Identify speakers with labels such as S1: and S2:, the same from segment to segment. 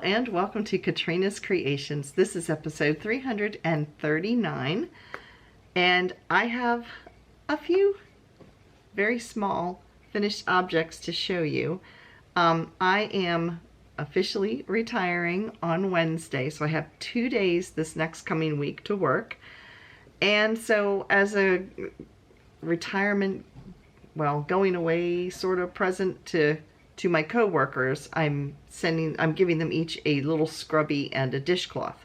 S1: and welcome to Katrina's Creations. This is episode 339 and I have a few very small finished objects to show you. I am officially retiring on Wednesday, so I have 2 days this next coming week to work. And so as a retirement, well, going away sort of present to my co-workers, I'm giving them each a little scrubby and a dishcloth.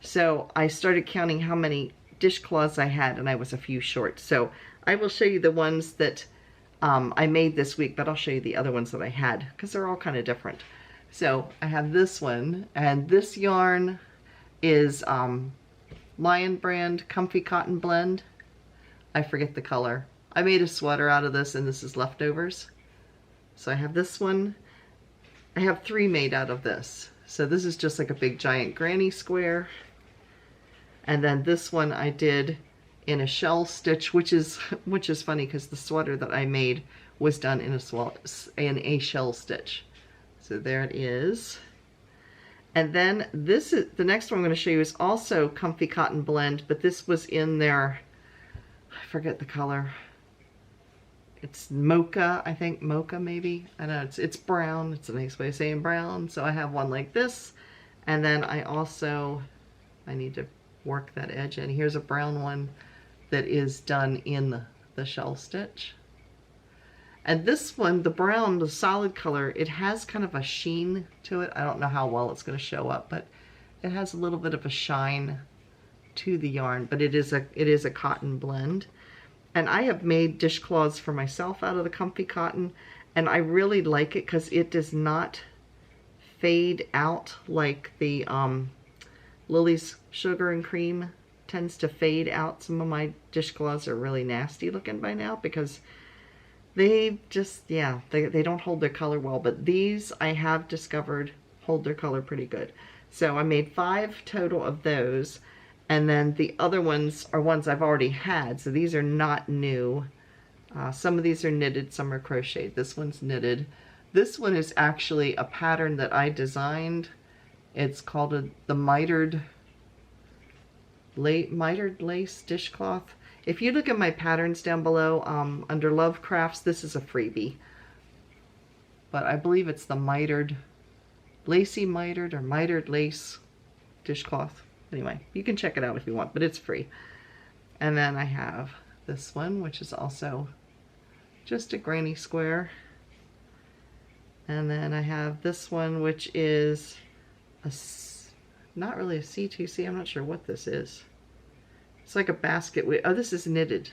S1: So I started counting how many dishcloths I had, and I was a few short. So I will show you the ones that I made this week, but I'll show you the other ones that I had because they're all kind of different. So I have this one, and this yarn is Lion Brand Comfy Cotton Blend. I forget the color. I made a sweater out of this, and this is leftovers. So I have this one. I have 3 made out of this. So this is just like a big giant granny square. And then this one I did in a shell stitch, which is funny because the sweater that I made was done in a shell stitch. So there it is. And then this is the next one I'm going to show you is also Comfy Cotton Blend, but this was in their, I forget the color. It's mocha, I think, mocha maybe. I don't know, it's brown. It's a nice way of saying brown. So I have one like this. And then I need to work that edge in. Here's a brown one that is done in the shell stitch. And this one, the brown, the solid color, it has kind of a sheen to it. I don't know how well it's going to show up, but it has a little bit of a shine to the yarn, but it is a cotton blend. And I have made dishcloths for myself out of the comfy cotton, and I really like it because it does not fade out like the Lily's Sugar and Cream tends to fade out. Some of my dishcloths are really nasty looking by now because they just, yeah, they don't hold their color well, but these I have discovered hold their color pretty good. So I made 5 total of those. And then the other ones are ones I've already had, so these are not new. Some of these are knitted, some are crocheted. This one's knitted. This one is actually a pattern that I designed. It's called the mitered lace dishcloth. If you look at my patterns down below, under Lovecrafts, this is a freebie. But I believe it's the lacy mitered or mitered lace dishcloth. Anyway, you can check it out if you want, but it's free. And then I have this one, which is also just a granny square. And then I have this one, which is not really a C2C. I'm not sure what this is. It's like a basket. Oh, this is knitted.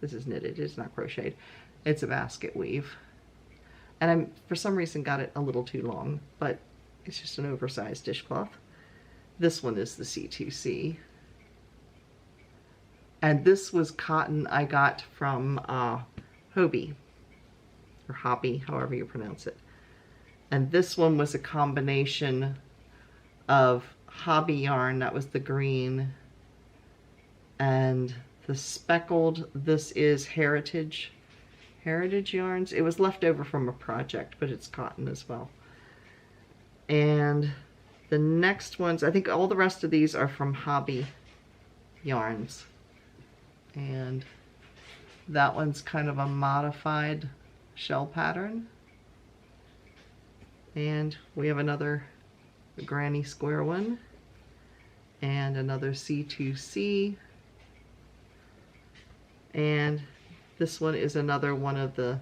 S1: This is knitted. It's not crocheted. It's a basket weave. And I, for some reason, got it a little too long, but it's just an oversized dishcloth. This one is the C2C. And this was cotton I got from Hobby, or Hobby, however you pronounce it. And this one was a combination of Hobby yarn, that was the green, and the speckled, this is Heritage yarns. It was left over from a project, but it's cotton as well. And the next ones, I think all the rest of these are from Hobby yarns. And that one's kind of a modified shell pattern. And we have another granny square one. And another C2C. And this one is another one of the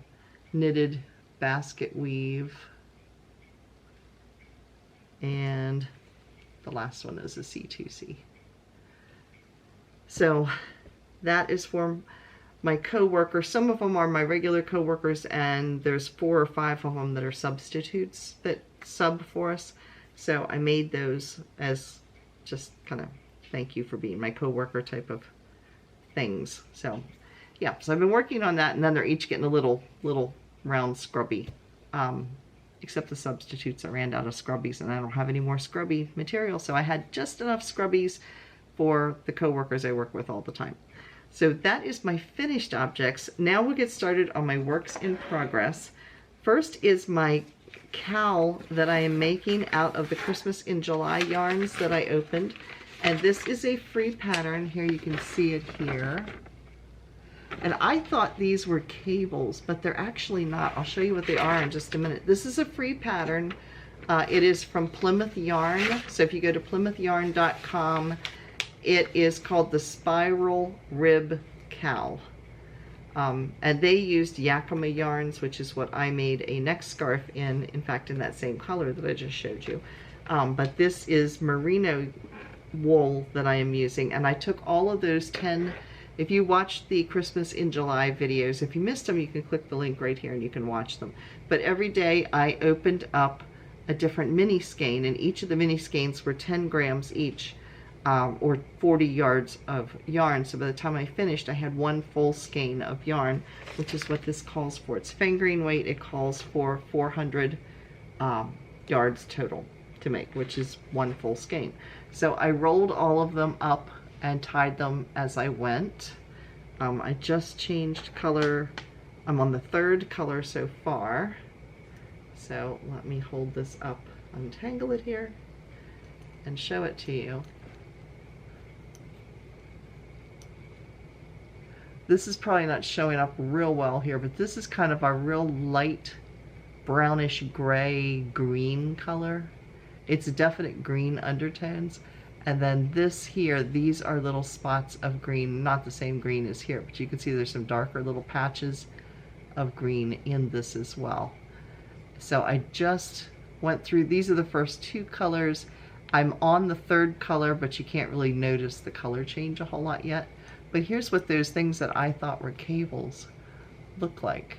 S1: knitted basket weave. And the last one is a C2C. So that is for my co-workers. Some of them are my regular co-workers, and there's 4 or 5 of them that are substitutes that sub for us. So I made those as just kind of thank you for being my co-worker type of things. So yeah, so I've been working on that, and then they're each getting a little round scrubby. Except the substitutes, I ran out of scrubbies and I don't have any more scrubby material, so I had just enough scrubbies for the co-workers I work with all the time. So that is my finished objects. Now we'll get started on my works in progress. First is my cowl that I am making out of the Christmas in July yarns that I opened. And this is a free pattern. Here you can see it here. And I thought these were cables, but they're actually not. I'll show you what they are in just a minute. This is a free pattern. It is from Plymouth Yarn. So if you go to PlymouthYarn.com, it is called the Spiral Rib Cowl. And they used Yakima yarns, which is what I made a neck scarf in fact, in that same color that I just showed you. But this is merino wool that I am using, and I took all of those 10. If you watched the Christmas in July videos, if you missed them, you can click the link right here and you can watch them. But every day I opened up a different mini skein, and each of the mini skeins were 10 grams each. Or 40 yards of yarn. So by the time I finished, I had one full skein of yarn, which is what this calls for. It's fingering weight. It calls for 400 yards total to make, which is one full skein. So I rolled all of them up and tied them as I went. I just changed color. I'm on the 3rd color so far. So let me hold this up, untangle it here, and show it to you. This is probably not showing up real well here, but this is kind of a real light brownish gray green color. It's definite green undertones. And then this here, these are little spots of green, not the same green as here, but you can see there's some darker little patches of green in this as well. So I just went through, these are the first 2 colors. I'm on the 3rd color, but you can't really notice the color change a whole lot yet. But here's what those things that I thought were cables look like.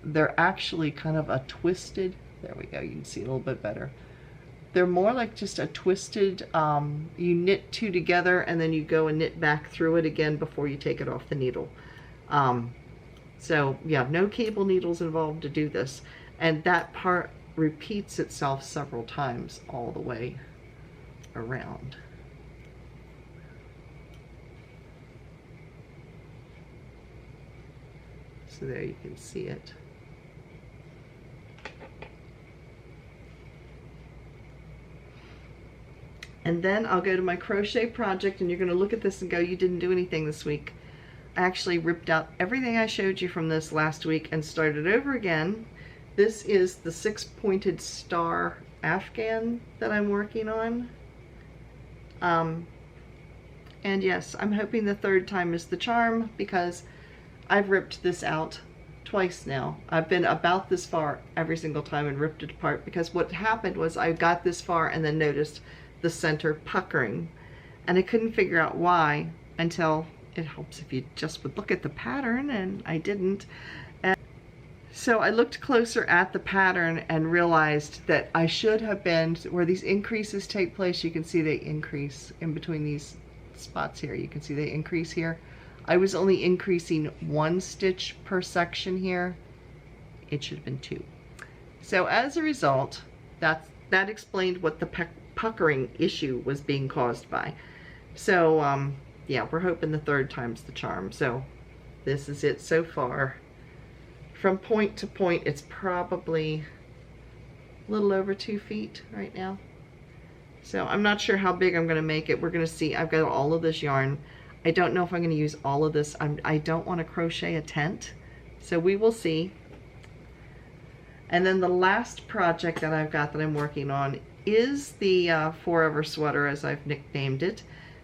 S1: They're actually kind of a twisted, there we go, you can see a little bit better. They're more like just a twisted, you knit 2 together and then you go and knit back through it again before you take it off the needle. So yeah, no cable needles involved to do this. And that part repeats itself several times all the way around. So there you can see it. And then I'll go to my crochet project, and you're going to look at this and go, you didn't do anything this week. I actually ripped out everything I showed you from this last week and started over again. This is the 6-pointed star Afghan that I'm working on. And yes, I'm hoping the 3rd time is the charm, because I've ripped this out twice now. I've been about this far every single time and ripped it apart, because what happened was I got this far and then noticed the center puckering, and I couldn't figure out why until, it helps if you just would look at the pattern, and I didn't. And so I looked closer at the pattern and realized that I should have been, where these increases take place, you can see they increase in between these spots here. You can see they increase here. I was only increasing 1 stitch per section here. It should have been 2. So as a result, that explained what the puckering issue was being caused by. So yeah, we're hoping the 3rd time's the charm. So this is it so far. From point to point, it's probably a little over 2 feet right now. So I'm not sure how big I'm going to make it. We're going to see. I've got all of this yarn. I don't know if I'm going to use all of this. I don't want to crochet a tent, so we will see. And then the last project that I've got that I'm working on is the Forever sweater, as I've nicknamed it.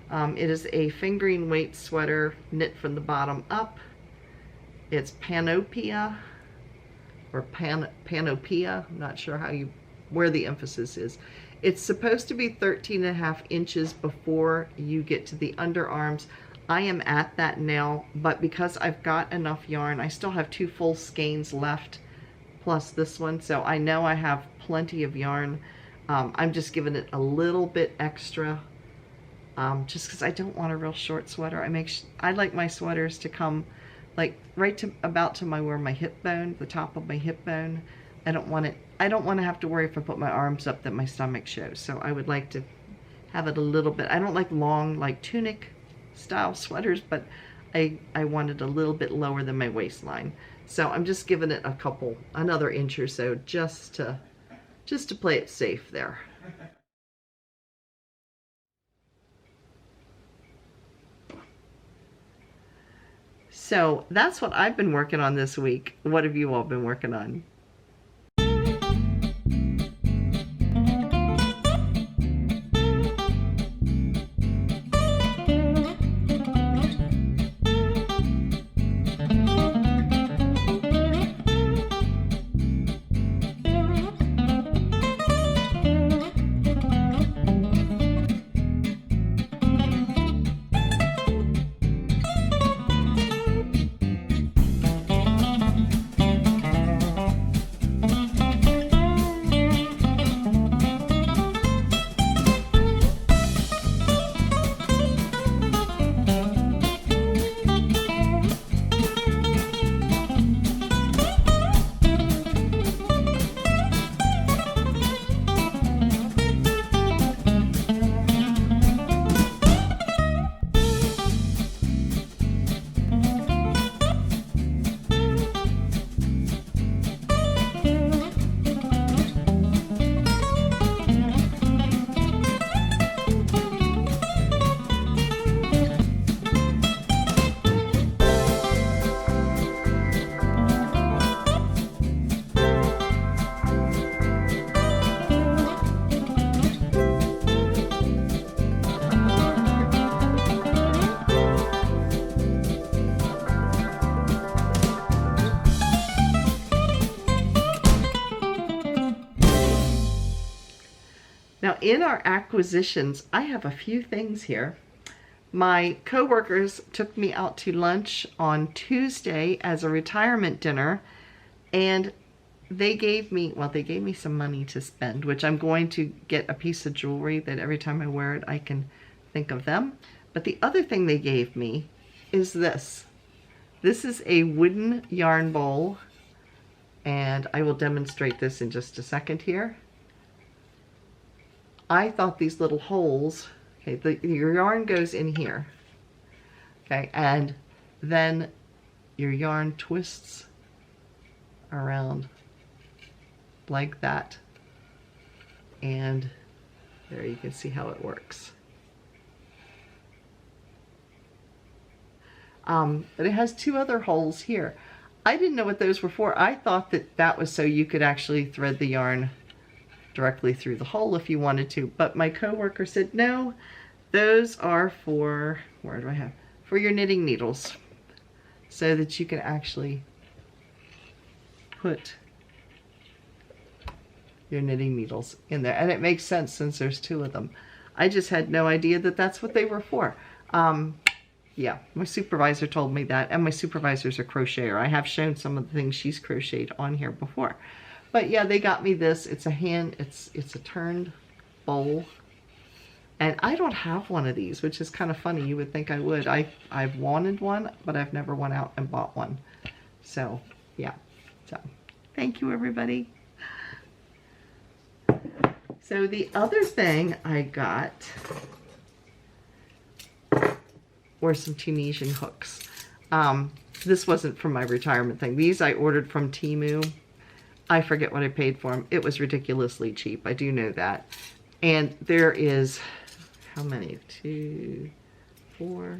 S1: It is a fingering weight sweater knit from the bottom up. It's Panopia, or Panopia. I'm not sure where the emphasis is. It's supposed to be 13.5 inches before you get to the underarms. I am at that now, but because I've got enough yarn, I still have 2 full skeins left, plus this one, so I know I have plenty of yarn. I'm just giving it a little bit extra, just because I don't want a real short sweater. I like my sweaters to come like right to about to where my hip bone, the top of my hip bone. I don't want to have to worry if I put my arms up that my stomach shows. So I would like to have it a little bit. I don't like long, like tunic style sweaters, but I want it a little bit lower than my waistline. So I'm just giving it another inch or so, just to just to play it safe there. So that's what I've been working on this week. What have you all been working on? Now in our acquisitions, I have a few things here. My coworkers took me out to lunch on Tuesday as a retirement dinner, and they gave me some money to spend, which I'm going to get a piece of jewelry that every time I wear it, I can think of them. But the other thing they gave me is this. This is a wooden yarn bowl, and I will demonstrate this in just a second here. I thought these little holes, okay, your yarn goes in here, okay, and then your yarn twists around like that, and there you can see how it works. But it has two other holes here. I didn't know what those were for. I thought that that was so you could actually thread the yarn directly through the hole if you wanted to, but my coworker said no, those are for, where do I have, for your knitting needles, so that you can actually put your knitting needles in there. And it makes sense since there's two of them. I just had no idea that that's what they were for. Yeah, my supervisor told me that, and my supervisor's a crocheter. I have shown some of the things she's crocheted on here before. But yeah, they got me this. It's a turned bowl. And I don't have one of these, which is kind of funny. You would think I would. I've wanted one, but I've never went out and bought one. So, yeah. So, thank you, everybody. So the other thing I got were some Tunisian hooks. This wasn't from my retirement thing. These I ordered from Temu. I forget what I paid for them. It was ridiculously cheap. I do know that. And there is, how many? 2, 4,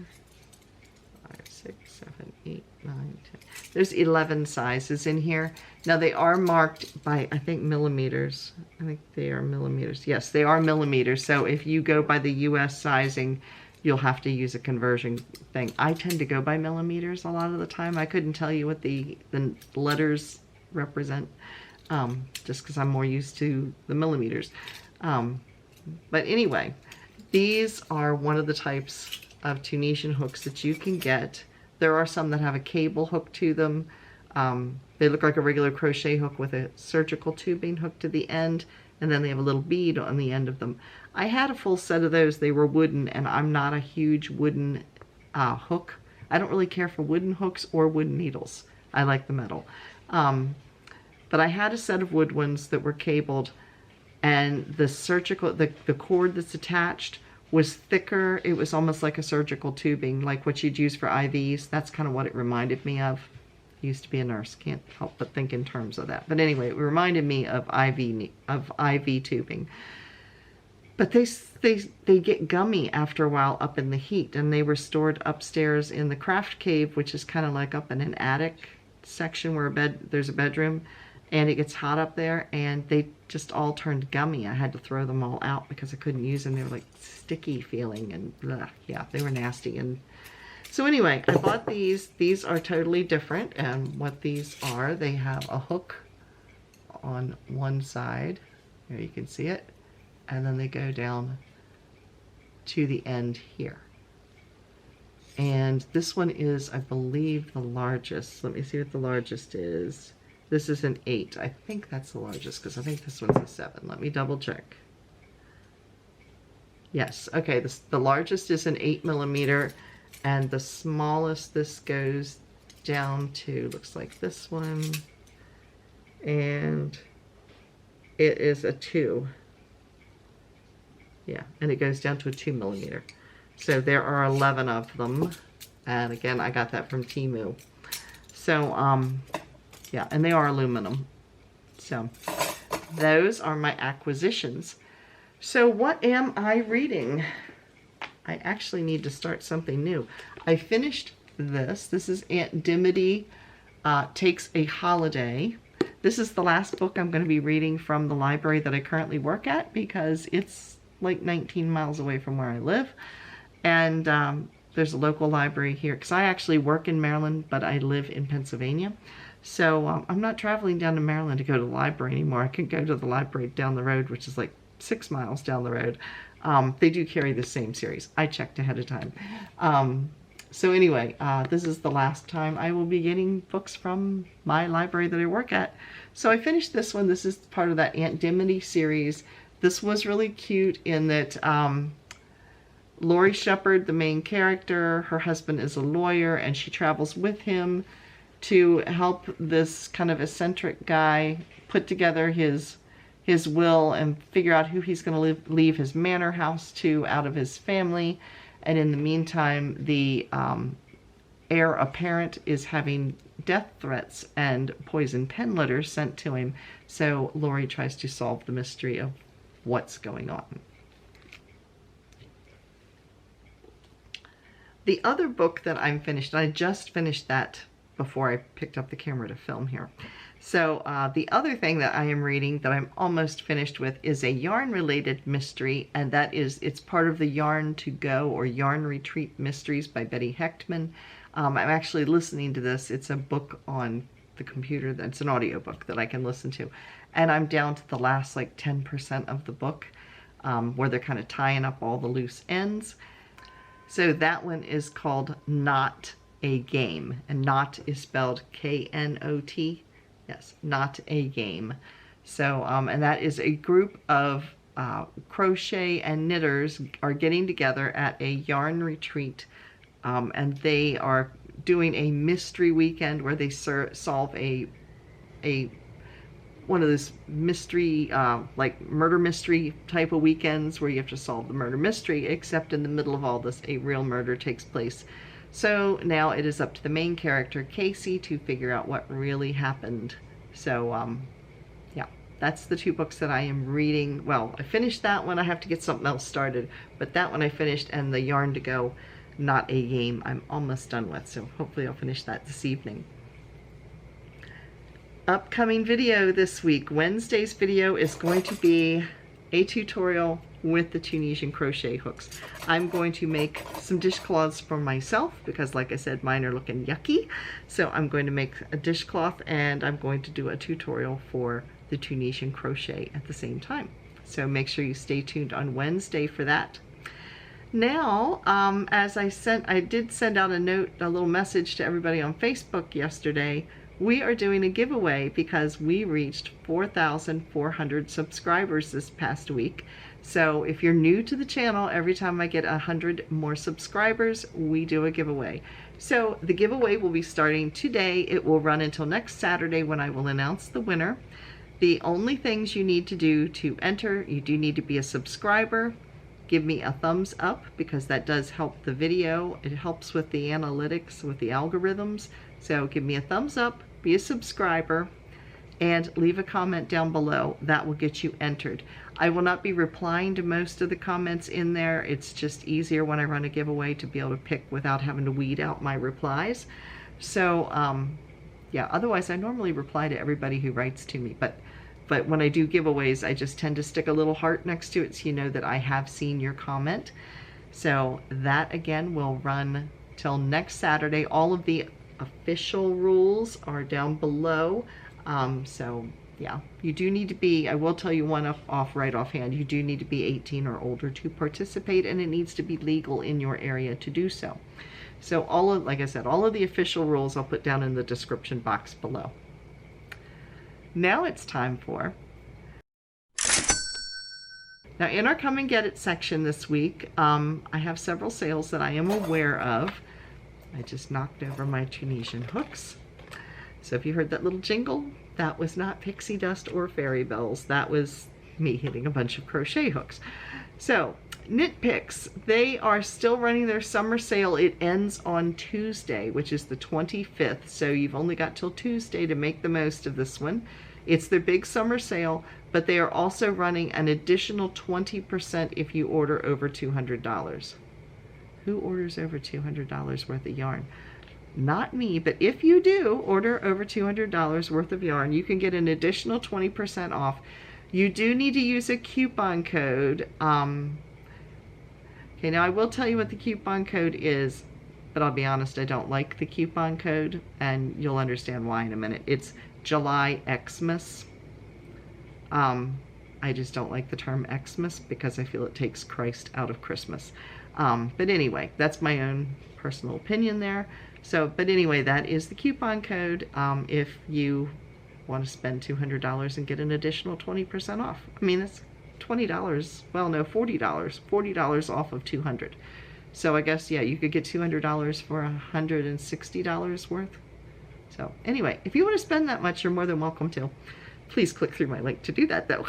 S1: 5, 6, 7, 8, 9, 10. There's 11 sizes in here. Now they are marked by, I think, millimeters. I think they are millimeters. Yes, they are millimeters. So if you go by the US sizing, you'll have to use a conversion thing. I tend to go by millimeters a lot of the time. I couldn't tell you what the letters represent, just because I'm more used to the millimeters. But anyway, these are one of the types of Tunisian hooks that you can get. There are some that have a cable hook to them. They look like a regular crochet hook with a surgical tubing hook to the end, and then they have a little bead on the end of them. I had a full set of those. They were wooden, and I'm not a huge wooden hook. I don't really care for wooden hooks or wooden needles. I like the metal. But I had a set of wood ones that were cabled, and the surgical, the cord that's attached was thicker. It was almost like a surgical tubing, like what you'd use for IVs. That's kind of what it reminded me of. used to be a nurse. Can't help but think in terms of that. But anyway, it reminded me of IV tubing. But they get gummy after a while up in the heat, and they were stored upstairs in the craft cave, which is kind of like up in an attic section where there's a bedroom, and it gets hot up there, and they just all turned gummy. I had to throw them all out because I couldn't use them. They were like sticky feeling, and bleh, yeah, they were nasty. And so anyway, I bought these. These are totally different, and what these are, they have a hook on one side. There you can see it. And then they go down to the end here. And this one is, I believe, the largest. Let me see what the largest is. This is an 8. I think that's the largest because I think this one's a 7. Let me double check. Yes, okay, the largest is an 8mm, and the smallest this goes down to, looks like this one, and it is a 2. Yeah, and it goes down to a 2mm. So there are 11 of them. And again, I got that from Temu. So, yeah, and they are aluminum. So those are my acquisitions. So what am I reading? I actually need to start something new. I finished this. This is Aunt Dimity Takes a Holiday. This is the last book I'm going to be reading from the library that I currently work at, because it's like 19 miles away from where I live, and there's a local library here because I actually work in Maryland, but I live in Pennsylvania, so I'm not traveling down to Maryland to go to the library anymore. I can go to the library down the road, which is like 6 miles down the road. They do carry the same series. I checked ahead of time. So anyway, this is the last time I will be getting books from my library that I work at. So I finished this one. This is part of that Aunt Dimity series. This was really cute in that Laurie Shepard, the main character, her husband is a lawyer, and she travels with him to help this kind of eccentric guy put together his will and figure out who he's going to leave his manor house to out of his family. And in the meantime, the heir apparent is having death threats and poison pen letters sent to him. So Laurie tries to solve the mystery of what's going on. The other book that I'm finished, I just finished that before I picked up the camera to film here. So the other thing that I am reading that I'm almost finished with is a yarn-related mystery, and that is, it's part of the Yarn to Go or Yarn Retreat Mysteries by Betty Hechtman. I'm actually listening to this. It's a book on the computer. That's an audiobook that I can listen to. And I'm down to the last like 10% of the book where they're kind of tying up all the loose ends. So that one is called Not a Game. And Not is spelled K-N-O-T. Yes, Not a Game. So, and that is a group of crochet and knitters are getting together at a yarn retreat. And they are doing a mystery weekend where they solve one of those mystery, like murder mystery type of weekends where you have to solve the murder mystery, except in the middle of all this, a real murder takes place. So now it is up to the main character, Casey, to figure out what really happened. So, yeah, that's the 2 books that I am reading. Well, I finished that one. I have to get something else started, but that one I finished, and the Yarn to Go, Not a Game, I'm almost done with. So hopefully I'll finish that this evening. Upcoming video this week. Wednesday's video is going to be a tutorial with the Tunisian crochet hooks. I'm going to make some dishcloths for myself because, like I said, mine are looking yucky. So I'm going to make a dishcloth, and I'm going to do a tutorial for the Tunisian crochet at the same time. So make sure you stay tuned on Wednesday for that. Now, as I did send out a little message to everybody on Facebook yesterday. We are doing a giveaway because we reached 4,400 subscribers this past week. So if you're new to the channel, every time I get 100 more subscribers, we do a giveaway. So the giveaway will be starting today. It will run until next Saturday when I will announce the winner. The only things you need to do to enter, you do need to be a subscriber, give me a thumbs up, because that does help the video. It helps with the analytics, with the algorithms. So give me a thumbs up, be a subscriber, and leave a comment down below. That will get you entered. I will not be replying to most of the comments in there. It's just easier when I run a giveaway to be able to pick without having to weed out my replies. So yeah, otherwise I normally reply to everybody who writes to me, but when I do giveaways, I just tend to stick a little heart next to it so you know that I have seen your comment. So that again will run till next Saturday. All of the official rules are down below. So yeah, you do need to be, I will tell you one off right offhand, you do need to be 18 or older to participate, and it needs to be legal in your area to do so. So all of, like I said, all of the official rules I'll put down in the description box below. Now it's time for, now in our Come and Get It section this week, I have several sales that I am aware of. I just knocked over my Tunisian hooks. So if you heard that little jingle, that was not pixie dust or fairy bells. That was me hitting a bunch of crochet hooks. So Knit Picks, they are still running their summer sale. It ends on Tuesday, which is the 25th. So you've only got till Tuesday to make the most of this one. It's their big summer sale, but they are also running an additional 20% if you order over $200. Who orders over $200 worth of yarn? Not me, but if you do order over $200 worth of yarn, you can get an additional 20% off. You do need to use a coupon code. Okay, now I will tell you what the coupon code is, but I'll be honest, I don't like the coupon code, and you'll understand why in a minute. It's July Xmas. I just don't like the term Xmas because I feel it takes Christ out of Christmas. But anyway, that's my own personal opinion there. So, but anyway, that is the coupon code if you want to spend $200 and get an additional 20% off. I mean, it's $20, well, no, $40 off of $200. So I guess, yeah, you could get $200 for $160 worth. So anyway, if you want to spend that much, you're more than welcome to. Please click through my link to do that, though.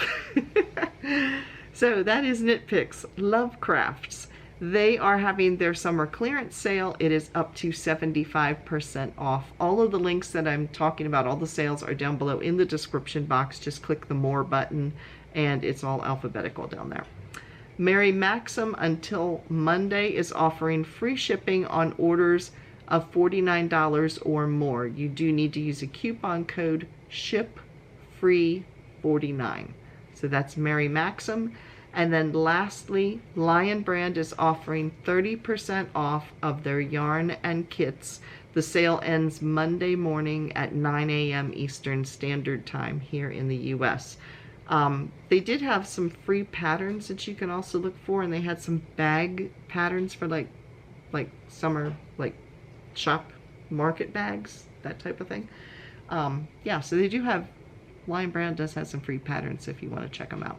S1: So that is Knit Picks. Lovecrafts, they are having their summer clearance sale. It is up to 75% off. All of the links that I'm talking about, all the sales, are down below in the description box. Just click the More button, and it's all alphabetical down there. Mary Maxim until Monday is offering free shipping on orders of $49 or more. You do need to use a coupon code SHIPFREE49. So that's Mary Maxim. And then lastly, Lion Brand is offering 30% off of their yarn and kits. The sale ends Monday morning at 9 a.m. Eastern Standard Time here in the US. They did have some free patterns that you can also look for, and they had some bag patterns for like summer, like shop market bags, that type of thing. Yeah, so they do have, Lion Brand does have some free patterns if you want to check them out.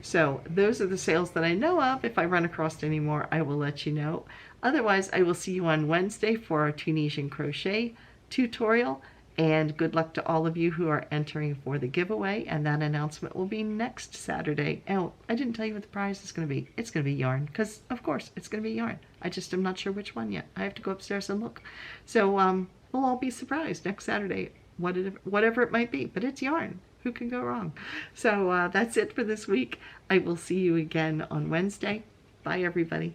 S1: So those are the sales that I know of. If I run across any more, I will let you know. Otherwise, I will see you on Wednesday for our Tunisian crochet tutorial. And good luck to all of you who are entering for the giveaway. And that announcement will be next Saturday. Oh, I didn't tell you what the prize is going to be. It's going to be yarn, because of course it's going to be yarn. I just am not sure which one yet. I have to go upstairs and look. So we'll all be surprised next Saturday, whatever it might be. But it's yarn. Who can go wrong? So that's it for this week. I will see you again on Wednesday. Bye, everybody.